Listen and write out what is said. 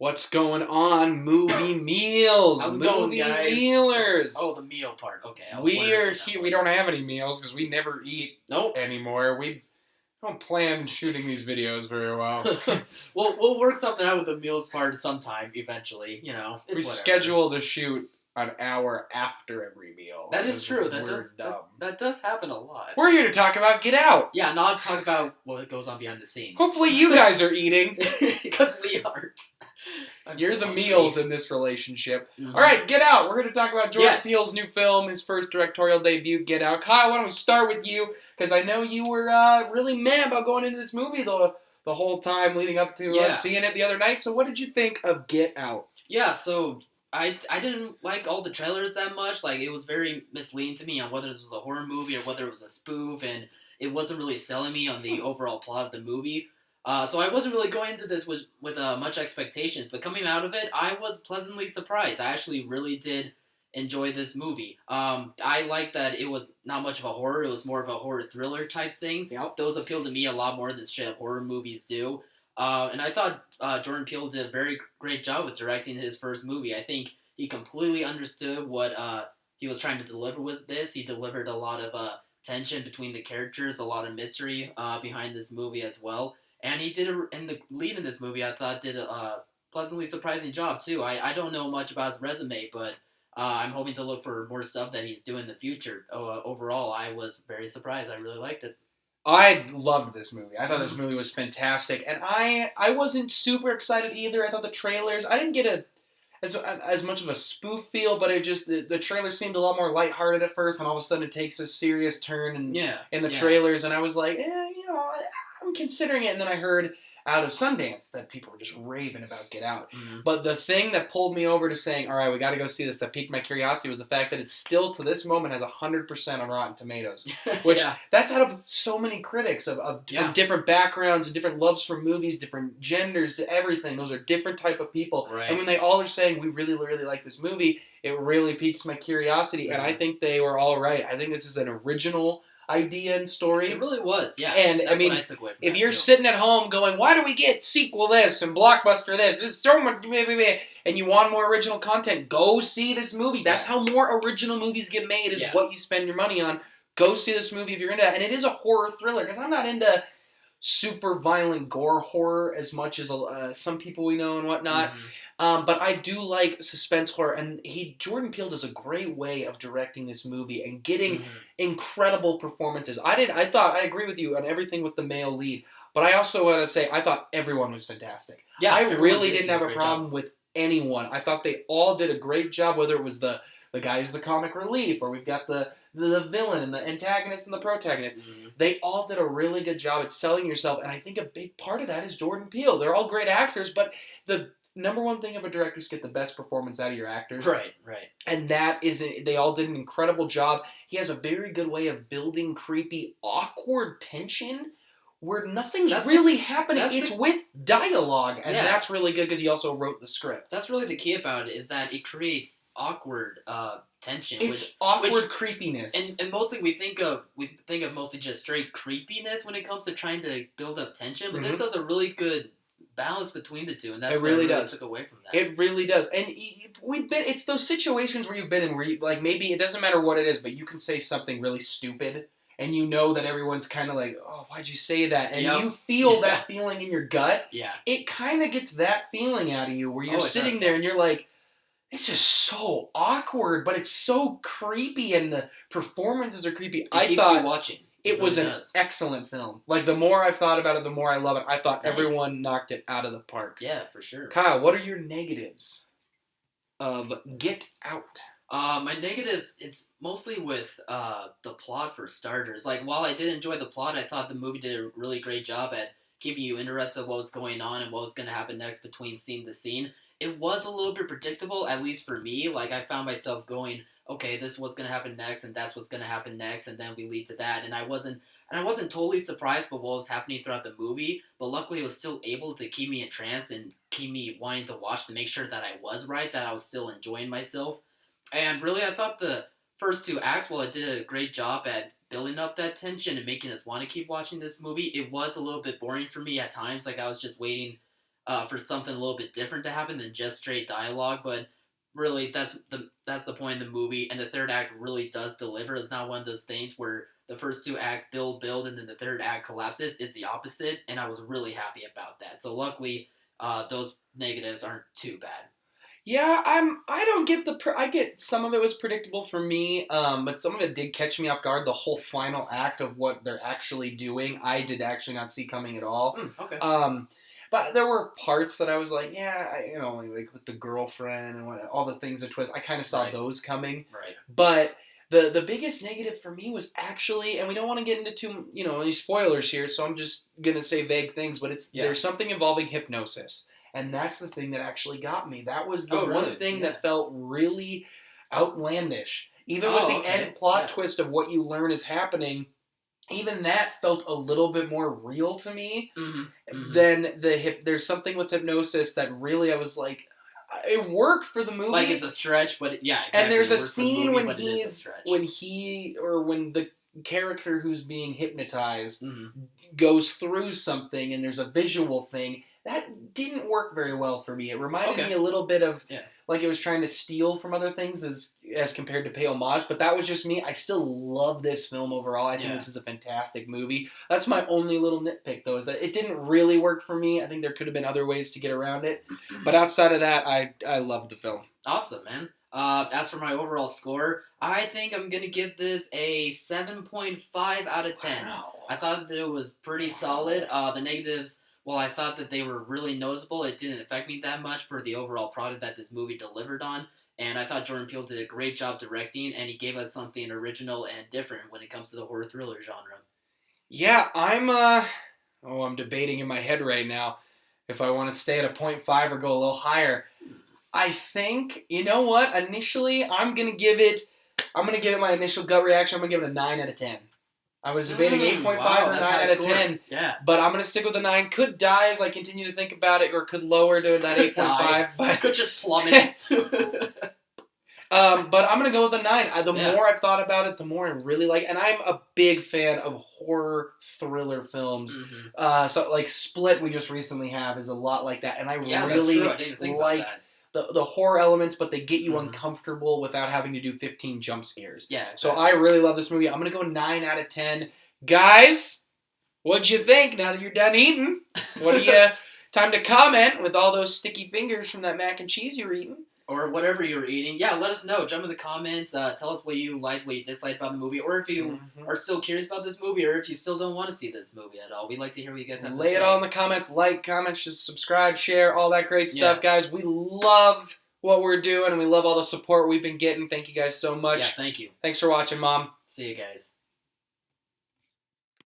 What's going on, movie meals? How's it movie going, guys? mealers. Oh, the meal part. Okay, I was We wondering are what that here. was. We don't have any meals because we never eat Nope. anymore. We don't plan shooting these videos very well. we'll work something out with the meals part sometime eventually. You know, it's We whatever. schedule to shoot an hour after every meal. That is because true. We're That does happen a lot. We're here to talk about Get Out. Yeah, not talk about what goes on behind the scenes. Hopefully, you guys are eating. Because we aren't. You're the meals in this relationship. Mm-hmm. All right, Get Out. We're going to talk about Jordan Yes. Peele's new film, his first directorial debut, Get Out. Kyle, why don't we start with you? Because I know you were really mad about going into this movie the whole time leading up to seeing it the other night. So what did you think of Get Out? Yeah, so I didn't like all the trailers that much. Like, it was very misleading to me on whether this was a horror movie or whether it was a spoof, and it wasn't really selling me on the overall plot of the movie. So I wasn't really going into this with much expectations, but coming out of it, I was pleasantly surprised. I actually really did enjoy this movie. I liked that it was not much of a horror. It was more of a horror thriller type thing. Yep. Those appealed to me a lot more than straight up horror movies do. And I thought Jordan Peele did a very great job with directing his first movie. I think he completely understood what he was trying to deliver with this. He delivered a lot of tension between the characters, a lot of mystery behind this movie as well. And he did, and the lead in this movie, I thought, did a pleasantly surprising job, too. I don't know much about his resume, but I'm hoping to look for more stuff that he's doing in the future. Overall, I was very surprised. I really liked it. I loved this movie. I thought this movie was fantastic. And I wasn't super excited either. I thought the trailers, I didn't get as much of a spoof feel, but it just, the trailer seemed a lot more lighthearted at first, and all of a sudden it takes a serious turn in the trailers, and I was like, I'm considering it, and then I heard out of Sundance that people were just raving about Get Out. Mm-hmm. But the thing that pulled me over to saying, all right, we got to go see this, that piqued my curiosity, was the fact that it still, to this moment, has 100% on Rotten Tomatoes. Which, that's out of so many critics from different backgrounds and different loves for movies, different genders, to everything. Those are different type of people. Right. And when they all are saying, we really, really like this movie, it really piques my curiosity. Mm-hmm. And I think they were all right. I think this is an original idea and story. It really was, yeah. And that's I mean, what I took away from if that you're too. sitting at home going, why do we get sequel this and blockbuster this? This is so much, and you want more original content, go see this movie. That's how more original movies get made, is what you spend your money on. Go see this movie if you're into that. And it is a horror thriller, because I'm not into super violent gore horror as much as some people we know and whatnot. Mm-hmm. But I do like suspense horror, and Jordan Peele does a great way of directing this movie and getting incredible performances. I agree with you on everything with the male lead, but I also want to say I thought everyone was fantastic. Yeah, I really didn't have a problem with anyone. I thought they all did a great job, whether it was the guy who's the comic relief, or we've got the villain and the antagonist and the protagonist. Mm-hmm. They all did a really good job at selling yourself, and I think a big part of that is Jordan Peele. They're all great actors, but the number one thing of a director is get the best performance out of your actors. Right. And they all did an incredible job. He has a very good way of building creepy, awkward tension where nothing's really happening. It's with dialogue, and that's really good because he also wrote the script. That's really the key about it, is that it creates awkward tension. It's awkward creepiness. And mostly we think of mostly just straight creepiness when it comes to trying to build up tension, but this does a really good balance between the two, and that's what I really took away from that. It really does. And it's those situations where you've been in where you, like, maybe it doesn't matter what it is, but you can say something really stupid, and you know that everyone's kind of like, oh, why'd you say that? And you feel that feeling in your gut. Yeah. It kind of gets that feeling out of you where you're sitting there and you're like, it's just so awkward, but it's so creepy, and the performances are creepy. It keeps you watching. It was an excellent film. Like, the more I've thought about it, the more I love it. I thought everyone knocked it out of the park. Yeah, for sure. Kyle, what are your negatives of Get Out? My negatives, it's mostly with the plot, for starters. Like, while I did enjoy the plot, I thought the movie did a really great job at keeping you interested in what was going on and what was going to happen next between scene to scene. It was a little bit predictable, at least for me. Like, I found myself going, okay, this is what's going to happen next, and that's what's going to happen next, and then we lead to that. And I wasn't totally surprised by what was happening throughout the movie, but luckily it was still able to keep me entranced and keep me wanting to watch to make sure that I was right, that I was still enjoying myself. And really, I thought the first two acts, while it did a great job at building up that tension and making us want to keep watching this movie, it was a little bit boring for me at times. Like, I was just waiting for something a little bit different to happen than just straight dialogue. But really, that's the point of the movie, and the third act really does deliver. It's not one of those things where the first two acts build, and then the third act collapses. It's the opposite, and I was really happy about that. So luckily, those negatives aren't too bad. Yeah, I don't get I get some of it was predictable for me, but some of it did catch me off guard. The whole final act of what they're actually doing, I did actually not see coming at all. Okay. But there were parts that I was like, yeah, like with the girlfriend and all the things that twist. I kind of saw those coming. Right. But the biggest negative for me was actually, and we don't want to get into any spoilers here, so I'm just gonna say vague things. But there's something involving hypnosis. And that's the thing that actually got me. That was the one thing that felt really outlandish. Even with the end plot twist of what you learn is happening, even that felt a little bit more real to me than there's something with hypnosis that really I was like, it worked for the movie. Like it's a stretch, but yeah, exactly. And there's a scene when the character who's being hypnotized goes through something and there's a visual thing. That didn't work very well for me. It reminded me a little bit of like it was trying to steal from other things as compared to pay homage, but that was just me. I still love this film overall. I think this is a fantastic movie. That's my only little nitpick, though, is that it didn't really work for me. I think there could have been other ways to get around it. But outside of that, I loved the film. Awesome, man. As for my overall score, I think I'm going to give this a 7.5 out of 10. Wow. I thought that it was pretty solid. The negatives... Well, I thought that they were really noticeable. It didn't affect me that much for the overall product that this movie delivered on. And I thought Jordan Peele did a great job directing, and he gave us something original and different when it comes to the horror thriller genre. Yeah, I'm debating in my head right now if I want to stay at a 0.5 or go a little higher. I think, you know what? Initially, I'm going to give it my initial gut reaction. I'm going to give it a 9 out of 10. I was debating 8.5 or 9 out of 10. Yeah. But I'm going to stick with the 9. Could die as I continue to think about it, or could lower to that 8.5. But could just plummet. But I'm going to go with the 9. The more I've thought about it, the more I really like it. And I'm a big fan of horror thriller films. So like Split we just recently have is a lot like that. And I really like the horror elements, but they get you uncomfortable without having to do 15 jump scares. Yeah. Exactly. So I really love this movie. I'm going to go 9 out of 10. Guys, what'd you think now that you're done eating? What do you... Time to comment with all those sticky fingers from that mac and cheese you were eating. Or whatever you were eating. Yeah, let us know. Jump in the comments. Tell us what you liked, what you disliked about the movie. Or if you are still curious about this movie, or if you still don't want to see this movie at all. We'd like to hear what you guys have to say. Lay it all in the comments. Like, comment, just subscribe, share, all that great stuff, guys. We love what we're doing, and we love all the support we've been getting. Thank you guys so much. Yeah, thank you. Thanks for watching, Mom. See you guys.